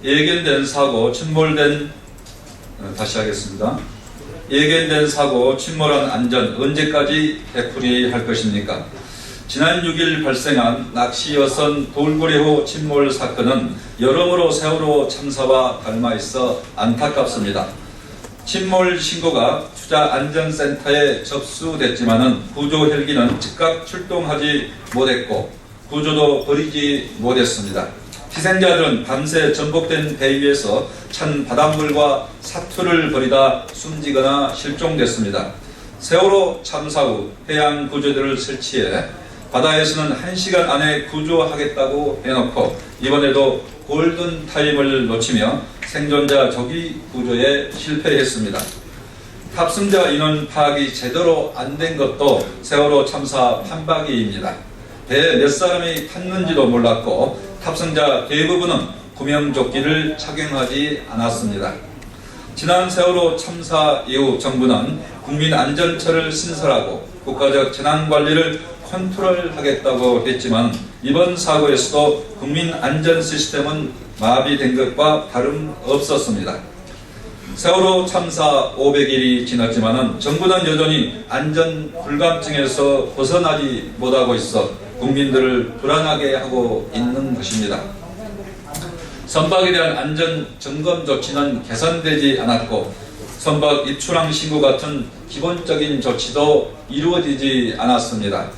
예견된 사고, 다시 하겠습니다. 예견된 사고, 침몰한 안전 언제까지 되풀이할 것입니까? 지난 6일 발생한 낚시여선 돌고래호 침몰 사건은 여러모로 세월호 참사와 닮아 있어 안타깝습니다. 침몰 신고가 투자안전센터에 접수됐지만은 구조 헬기는 즉각 출동하지 못했고 구조도 벌이지 못했습니다. 희생자들은 밤새 전복된 배 위에서 찬 바닷물과 사투를 벌이다 숨지거나 실종됐습니다. 세월호 참사 후 해양 구조대를 설치해 바다에서는 1시간 안에 구조하겠다고 해놓고 이번에도 골든타임을 놓치며 생존자 조기 구조에 실패했습니다. 탑승자 인원 파악이 제대로 안 된 것도 세월호 참사 판박이입니다. 배에 몇 사람이 탔는지도 몰랐고 탑승자 대부분은 구명조끼를 착용하지 않았습니다. 지난 세월호 참사 이후 정부는 국민안전처를 신설하고 국가적 재난관리를 컨트롤하겠다고 했지만 이번 사고에서도 국민안전 시스템은 마비된 것과 다름없었습니다. 세월호 참사 500일이 지났지만 정부는 여전히 안전 불감증에서 벗어나지 못하고 있어 국민들을 불안하게 하고 있는 것입니다. 선박에 대한 안전 점검 조치는 개선되지 않았고 선박 입출항 신고 같은 기본적인 조치도 이루어지지 않았습니다.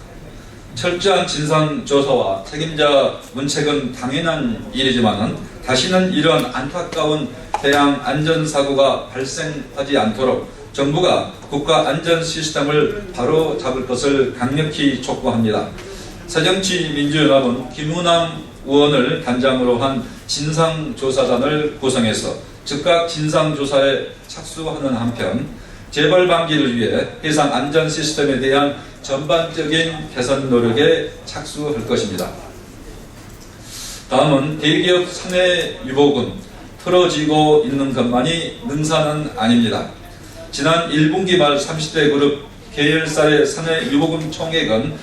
철저한 진상조사와 책임자 문책은 당연한 일이지만 다시는 이런 안타까운 해양 안전사고가 발생하지 않도록 정부가 국가 안전 시스템을 바로 잡을 것을 강력히 촉구합니다. 새정치민주연합은 김우남 의원을 단장으로 한 진상조사단을 구성해서 즉각 진상조사에 착수하는 한편 재발 방지를 위해 해상 안전 시스템에 대한 전반적인 개선 노력에 착수할 것입니다. 다음은 대기업 사내 유보금 틀어지고 있는 것만이 능사는 아닙니다. 지난 1분기 말 30대 그룹 계열사의 사내 유보금 총액은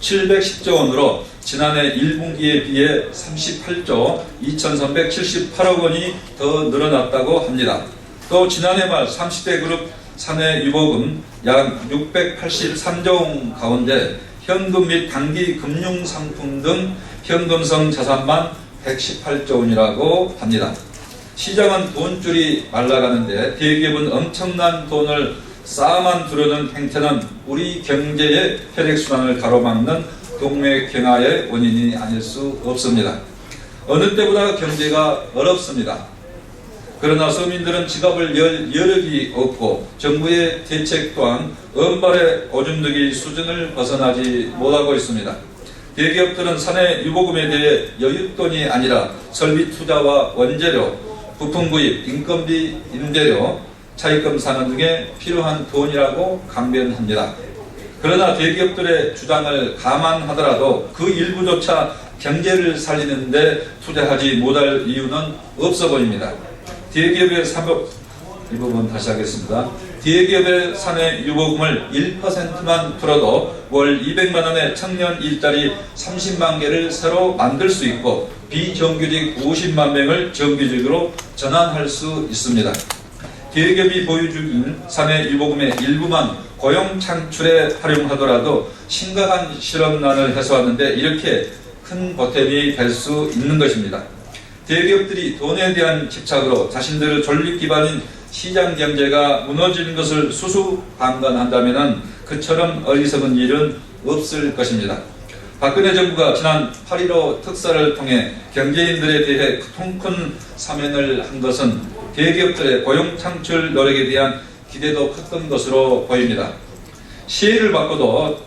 710조 원으로 지난해 1분기에 비해 38조 2378억 원이 더 늘어났다고 합니다. 또 지난해 말 30대 그룹 사내 유보금 약 683조 원 가운데 현금 및 단기 금융상품 등 현금성 자산만 118조 원이라고 합니다. 시장은 돈줄이 말라가는데 대기업은 엄청난 돈을 쌓아만 두려는 행태는 우리 경제의 혈액순환을 가로막는 동맥경화의 원인이 아닐 수 없습니다. 어느 때보다 경제가 어렵습니다. 그러나 서민들은 지갑을 열 여력이 없고 정부의 대책 또한 은발의 오줌누기 수준을 벗어나지 못하고 있습니다. 대기업들은 사내 유보금에 대해 여윳돈이 아니라 설비 투자와 원재료, 부품 구입, 인건비, 임대료, 차입금 상환 등에 필요한 돈이라고 강변합니다. 그러나 대기업들의 주장을 감안하더라도 그 일부조차 경제를 살리는 데 투자하지 못할 이유는 없어 보입니다. 대기업의 이 부분 다시 하겠습니다. 대기업의 사내 유보금을 1%만 풀어도 월 200만 원의 청년 일자리 30만 개를 새로 만들 수 있고 비정규직 50만 명을 정규직으로 전환할 수 있습니다. 대기업이 보유 중인 사내 유보금의 일부만 고용 창출에 활용하더라도 심각한 실업난을 해소하는데 이렇게 큰 보탬이 될 수 있는 것입니다. 대기업들이 돈에 대한 집착으로 자신들의 존립 기반인 시장 경제가 무너지는 것을 수수방관한다면 그처럼 어리석은 일은 없을 것입니다. 박근혜 정부가 지난 8.15 특사를 통해 경제인들에 대해 통큰 사면을 한 것은 대기업들의 고용 창출 노력에 대한 기대도 컸던 것으로 보입니다. 시혜를 받고도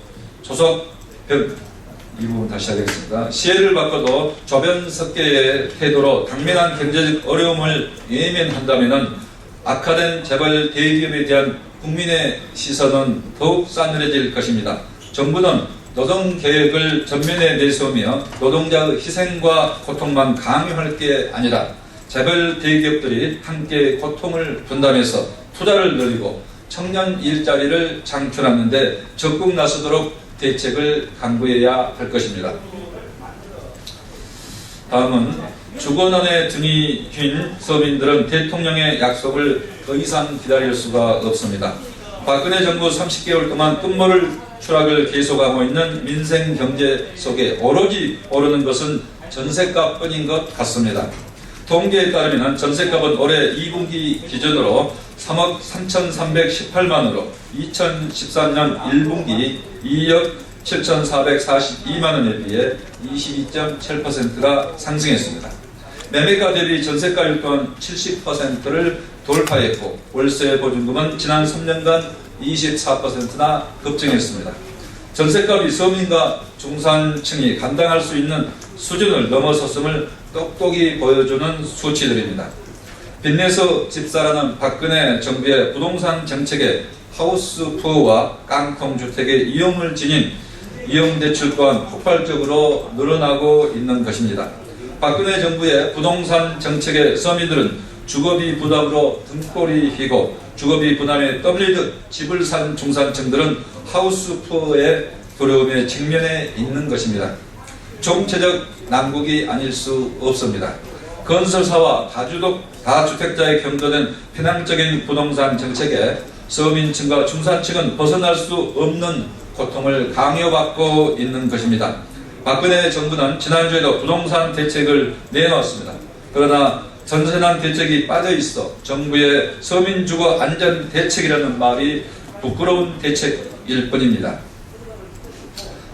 이 부분 다시 하겠습니다. 시혜를 받고도 조변석계의 태도로 당면한 경제적 어려움을 외면한다면 악화된 재벌 대기업에 대한 국민의 시선은 더욱 싸늘해질 것입니다. 정부는 노동개혁을 전면에 내세우며 노동자의 희생과 고통만 강요할 게 아니라 재벌 대기업들이 함께 고통을 분담해서 투자를 늘리고 청년 일자리를 창출하는 데 적극 나서도록 대책을 강구해야 할 것입니다. 다음은 주거난에 등이 휜 서민들은 대통령의 약속을 더 이상 기다릴 수가 없습니다. 박근혜 정부 30개월 동안 끝모를 추락을 계속하고 있는 민생 경제 속에 오로지 오르는 것은 전셋값뿐인 것 같습니다. 통계에 따르면 전셋값은 올해 2분기 기준으로 3억 3,318만원으로 2013년 1분기 2억 7,442만원에 비해 22.7%가 상승했습니다. 매매가 대비 전세가율 또한 70%를 돌파했고 월세 보증금은 지난 3년간 24%나 급증했습니다. 전세값이 서민과 중산층이 감당할 수 있는 수준을 넘어섰음을 똑똑히 보여주는 수치들입니다. 빚내서 집사라는 박근혜 정부의 부동산 정책에 하우스푸어와 깡통주택의 이용을 지닌 이용대출 또한 폭발적으로 늘어나고 있는 것입니다. 박근혜 정부의 부동산 정책에 서민들은 주거비 부담으로 등골이 휘고 주거비 부담에 떠밀리듯 집을 산 중산층들은 하우스푸어의 두려움에 직면해 있는 것입니다. 총체적 난국이 아닐 수 없습니다. 건설사와 다주택자에 경도된 편향적인 부동산 정책에 서민층과 중산층은 벗어날 수 없는 고통을 강요받고 있는 것입니다. 박근혜 정부는 지난주에도 부동산 대책을 내놓았습니다. 그러나 전세난 대책이 빠져있어 정부의 서민주거 안전 대책이라는 말이 부끄러운 대책일 뿐입니다.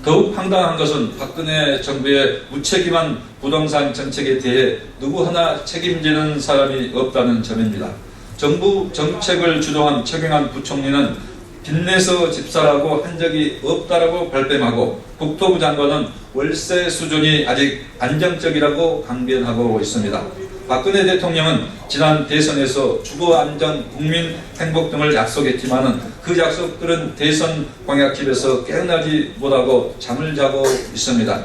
더욱 황당한 것은 박근혜 정부의 무책임한 부동산 정책에 대해 누구 하나 책임지는 사람이 없다는 점입니다. 정부 정책을 주도한 최경환 부총리는 빚내서 집사라고 한 적이 없다라고 발뺌하고 국토부 장관은 월세 수준이 아직 안정적이라고 강변하고 있습니다. 박근혜 대통령은 지난 대선에서 주거안정, 국민행복 등을 약속했지만 그 약속들은 대선 공약집에서 깨어나지 못하고 잠을 자고 있습니다.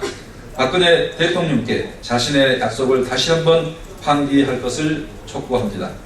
박근혜 대통령께 자신의 약속을 다시 한번 환기할 것을 촉구합니다.